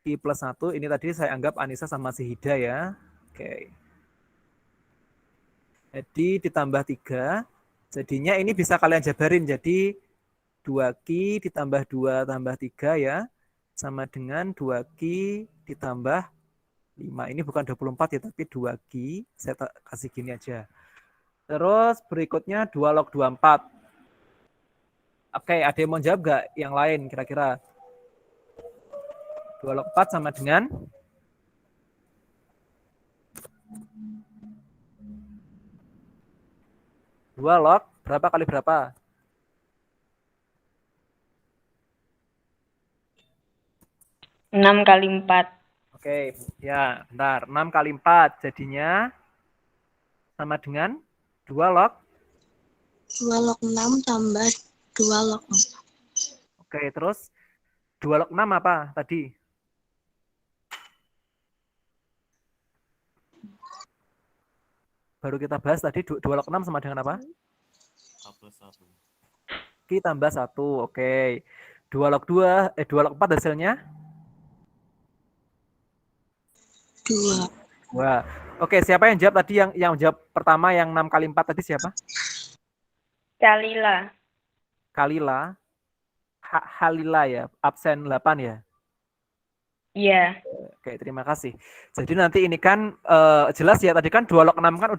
Ki plus 1, ini tadi saya anggap Anissa sama si Hida ya. Oke. Jadi ditambah 3, jadinya ini bisa kalian jabarin, jadi 2Ki ditambah 2 tambah 3 ya, sama dengan 2Ki ditambah 5. Ini bukan 24 ya, tapi 2Ki, saya kasih gini aja. Terus berikutnya 2 log 24. Oke, ada yang mau jawab nggak? Yang lain kira-kira. 2 log 4 sama dengan? Dua log berapa kali berapa? 6 kali 4. Oke, ya, bentar. 6 kali 4 jadinya sama dengan 2 log? 2 log 6 tambah 2 log 4. Oke, terus 2 log 6 apa tadi? Baru kita bahas tadi 2 log 6 sama dengan apa? K plus 1. Ki tambah 1, oke. 2 log 4 hasilnya? 2. Wah. Oke, siapa yang jawab tadi yang jawab pertama yang 6 kali 4 tadi siapa? Kalila. Halila ya, absen 8 ya? Iya. Oke, terima kasih. Jadi nanti ini kan jelas ya, tadi kan 2 log 6 kan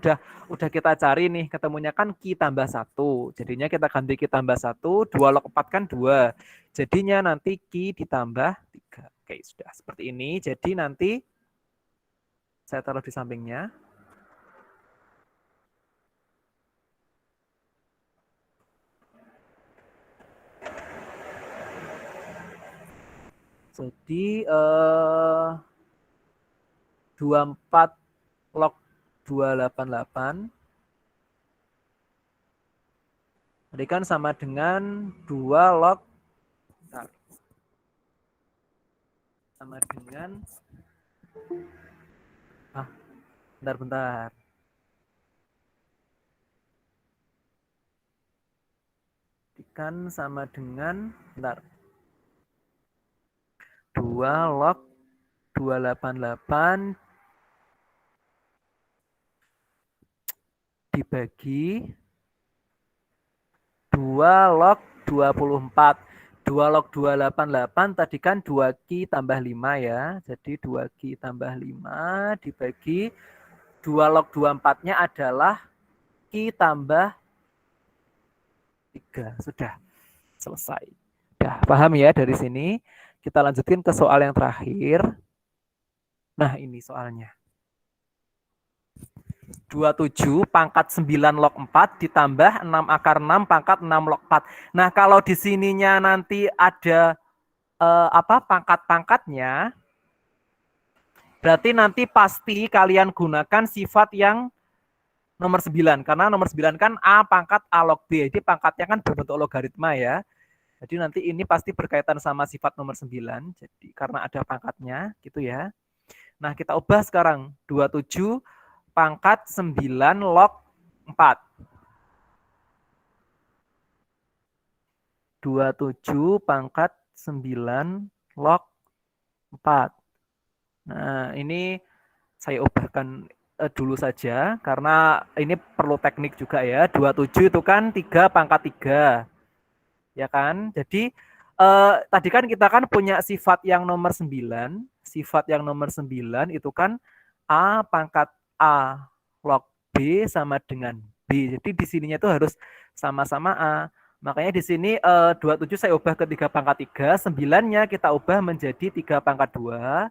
udah kita cari nih, ketemunya kan Ki tambah 1. Jadinya kita ganti Ki tambah 1, 2 log 4 kan 2. Jadinya nanti Ki ditambah 3. Oke, sudah seperti ini. Jadi nanti saya taruh di sampingnya. Jadi 24 log 288 tadi kan sama dengan 2 log sama dengan bentar. Kan sama dengan 2 log 288 dibagi 2 log 24. 2 log 288 tadi kan 2Q tambah 5 ya. Jadi 2Q tambah 5 dibagi 2 log 24-nya adalah Q tambah 3. Sudah selesai. Sudah paham ya dari sini. Kita lanjutin ke soal yang terakhir. Nah ini soalnya. 27 pangkat 9 log 4 ditambah 6 akar 6 pangkat 6 log 4. Nah, kalau di sininya nanti ada pangkat-pangkatnya, berarti nanti pasti kalian gunakan sifat yang nomor 9. Karena nomor 9 kan A pangkat A log B. Jadi pangkatnya kan berbentuk logaritma ya. Jadi nanti ini pasti berkaitan sama sifat nomor 9. Jadi karena ada pangkatnya gitu ya. Nah, kita ubah sekarang 27 pangkat 9 log 4. 27 pangkat 9 log 4. Nah, ini saya ubahkan dulu saja, karena ini perlu teknik juga ya. 27 itu kan 3 pangkat 3. Ya kan? Jadi, tadi kan kita kan punya sifat yang nomor 9. Sifat yang nomor 9 itu kan A pangkat A log B sama dengan B. Jadi di sininya itu harus sama-sama A. Makanya di sini 27 saya ubah ke 3 pangkat 3. 9-nya kita ubah menjadi 3 pangkat 2.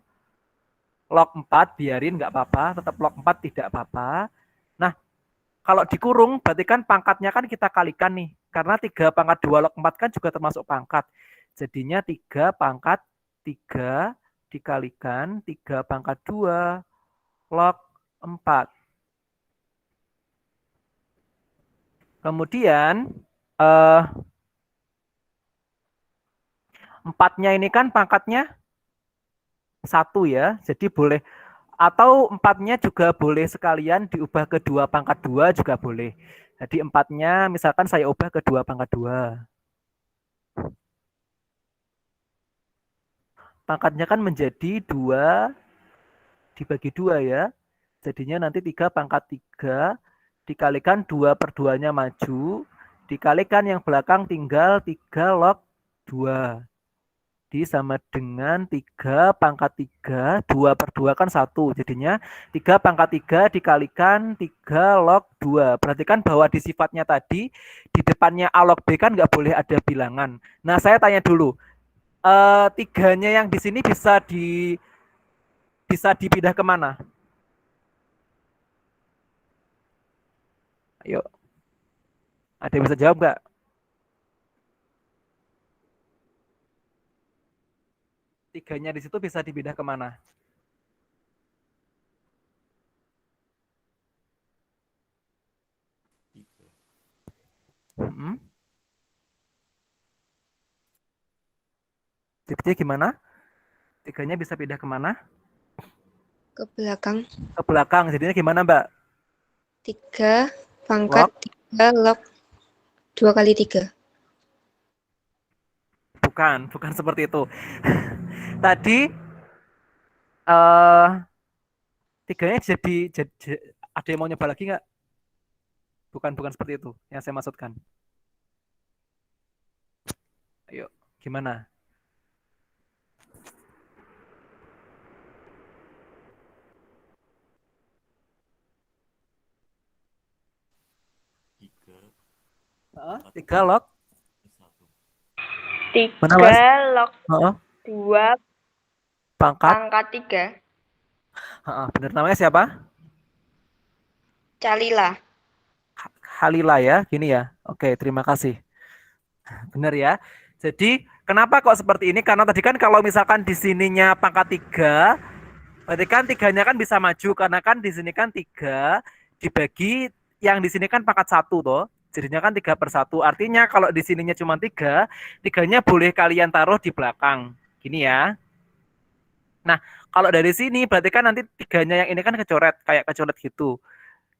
Log 4 biarin nggak apa-apa. Tetap log 4 tidak apa-apa. Nah, kalau dikurung berarti kan pangkatnya kan kita kalikan nih. Karena 3 pangkat 2 log 4 kan juga termasuk pangkat. Jadinya 3 pangkat 3 dikalikan 3 pangkat 2 log 4. Kemudian 4-nya ini kan pangkatnya 1 ya. Jadi boleh, atau 4-nya juga boleh sekalian diubah ke 2 pangkat 2 juga boleh. Jadi 4-nya misalkan saya ubah ke 2 pangkat 2. Pangkatnya kan menjadi 2 dibagi 2 ya. Jadinya nanti 3 pangkat 3 dikalikan 2 per 2-nya maju, dikalikan yang belakang tinggal 3 log 2. Sama dengan 3 pangkat 3, 2 per 2 kan 1. Jadinya 3 pangkat 3 dikalikan 3 log 2. Perhatikan bahwa di sifatnya tadi, di depannya A log B kan nggak boleh ada bilangan. Nah, saya tanya dulu, 3-nya yang di sini bisa dipindah kemana? Ayo. Ada yang bisa jawab nggak? Tiganya di situ bisa dipindah kemana? Jadi gimana? 3-nya bisa pindah kemana? Ke belakang. Ke belakang. Jadinya gimana, Mbak? 3 pangkat 3 log 2 kali 3. Bukan seperti itu. Tadi 3-nya jadi ada yang mau nyoba lagi nggak? Bukan seperti itu yang saya maksudkan. Ayo, gimana? Tiga log 3 log 2 pangkat 3. Benar, namanya siapa? Calila. Halila ya, gini ya. Oke, terima kasih. Benar ya. Jadi kenapa kok seperti ini? Karena tadi kan kalau misalkan di sininya pangkat 3, berarti kan 3-nya kan bisa maju, karena kan di sini kan 3 dibagi yang di sini kan pangkat 1 toh. Jadinya kan 3 per 1. Artinya kalau di sininya cuma 3, 3-nya boleh kalian taruh di belakang. Gini ya. Nah, kalau dari sini berarti kan nanti 3-nya yang ini kan kecoret, kayak kecoret gitu.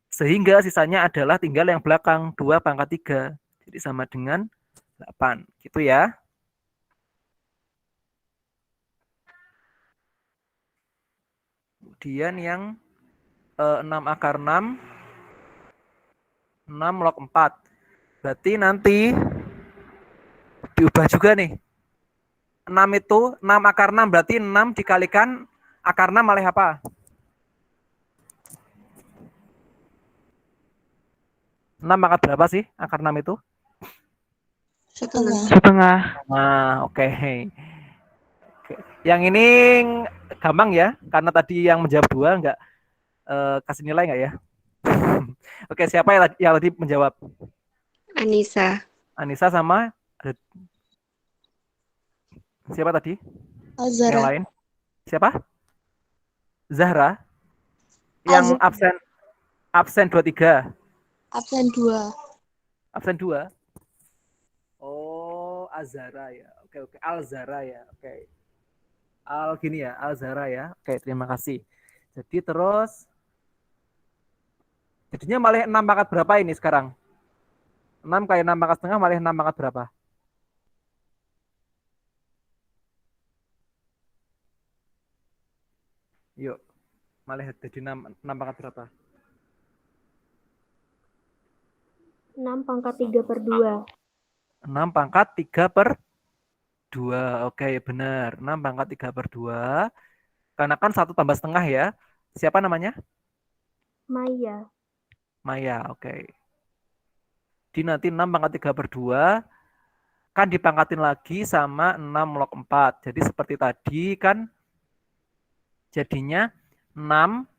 Sehingga sisanya adalah tinggal yang belakang, 2 pangkat 3. Jadi sama dengan 8. Gitu ya. Kemudian yang 6 akar 6, 6 log 4. Berarti nanti diubah juga nih. 6 itu 6 akar 6 berarti 6 dikalikan akar 6 oleh apa? 6 pangkat berapa sih akar 6 itu? Setengah. Setengah. Nah, oke. Oke. Yang ini gampang ya, karena tadi yang menjawab 2 enggak kasih nilai enggak ya? Oke, siapa yang tadi menjawab? Anissa. Anissa sama siapa tadi? Yang Azara. lain? Siapa? Zahra. Yang Azara. absen 23. Absen 2. Absen 2. Oh, Azara ya. Oke. Alzara ya. Oke. Gini ya, Alzara ya. Oke, terima kasih. Jadi terus jadinya malah 6 pangkat berapa ini sekarang? 6 kali 6 pangkat setengah malah 6 pangkat berapa? Yuk. Malah jadi 6 pangkat berapa? 6 pangkat 3 per 2. 6 pangkat 3 per 2. Oke, benar. 6 pangkat 3 per 2. Karena kan 1 tambah setengah ya. Siapa namanya? Maya. Maya, oke. Di nanti 6 pangkat 3 per 2 kan dipangkatin lagi sama 6 log 4. Jadi seperti tadi kan jadinya 6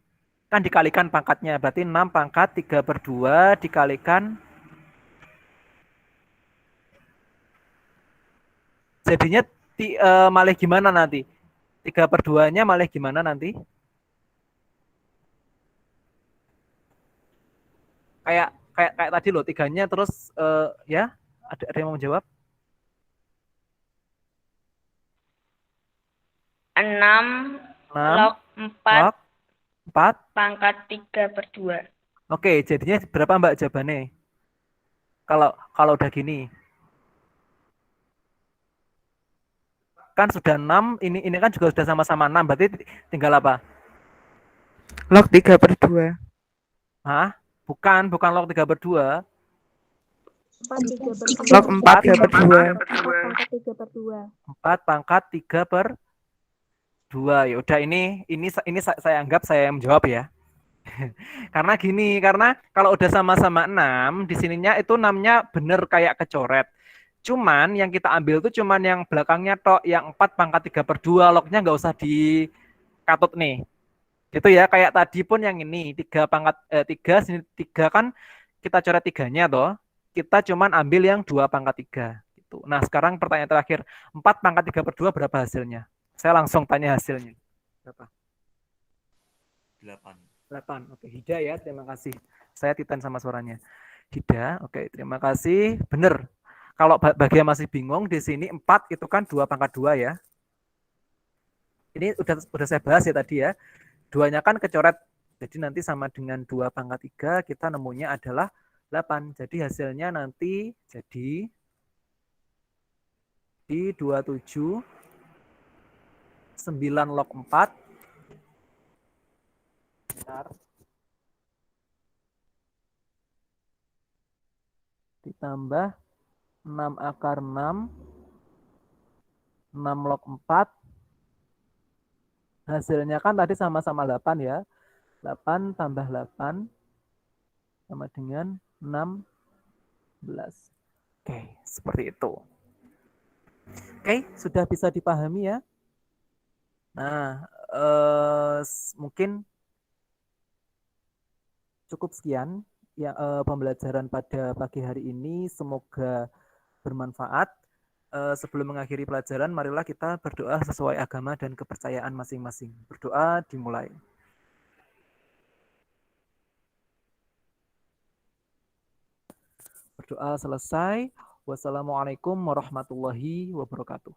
kan dikalikan pangkatnya. Berarti 6 pangkat 3 per 2 dikalikan. Jadinya malah gimana nanti? 3 per 2-nya malah gimana nanti? Kayak tadi loh, 3-nya terus ya, ada yang mau menjawab? 6 6 log 4 log 4 pangkat 3 per 2. Oke, jadinya berapa Mbak jawabannya? Kalau udah gini. Kan sudah 6, ini kan juga sudah sama-sama 6, berarti tinggal apa? Log 3 per 2. Hah? Bukan log 3 per 2. 4 3 per 2. Log 4 3 per 2. 4 pangkat 3 per 2. 4 pangkat 3 per 2. Ya udah, ini saya anggap saya yang menjawab ya. Karena gini, karena kalau udah sama-sama 6, di sininya itu 6-nya bener kayak kecoret. Cuman yang kita ambil tuh cuman yang belakangnya tok, yang 4 pangkat 3 per 2, lognya nggak usah dikatut nih. Gitu ya, kayak tadi pun yang ini 3 pangkat 3, sini 3 kan kita coret 3-nya toh. Kita cuman ambil yang 2 pangkat 3 gitu. Nah, sekarang pertanyaan terakhir, 4 pangkat 3 per 2 berapa hasilnya? Saya langsung tanya hasilnya. Berapa? 8. 8. Oke, Hida ya, terima kasih. Saya titan sama suaranya. Hida, oke, terima kasih. Bener. Kalau bagi yang masih bingung, di sini 4 itu kan 2 pangkat 2 ya. Ini udah saya bahas ya tadi ya. 2-nya kan kecoret. Jadi nanti sama dengan 2 pangkat 3, kita nemunya adalah 8. Jadi hasilnya nanti jadi di 27 9 log 4 ditambah 6 akar 6 6 log 4 hasilnya kan tadi sama-sama 8 ya. 8 tambah 8 sama dengan 16. Oke, seperti itu. Oke, sudah bisa dipahami ya. Nah, mungkin cukup sekian ya pembelajaran pada pagi hari ini. Semoga bermanfaat. Sebelum mengakhiri pelajaran, marilah kita berdoa sesuai agama dan kepercayaan masing-masing. Berdoa dimulai. Berdoa selesai. Wassalamualaikum warahmatullahi wabarakatuh.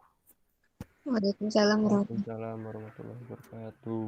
Waalaikumsalam warahmatullahi Waalaikumsalam warahmatullahi wabarakatuh.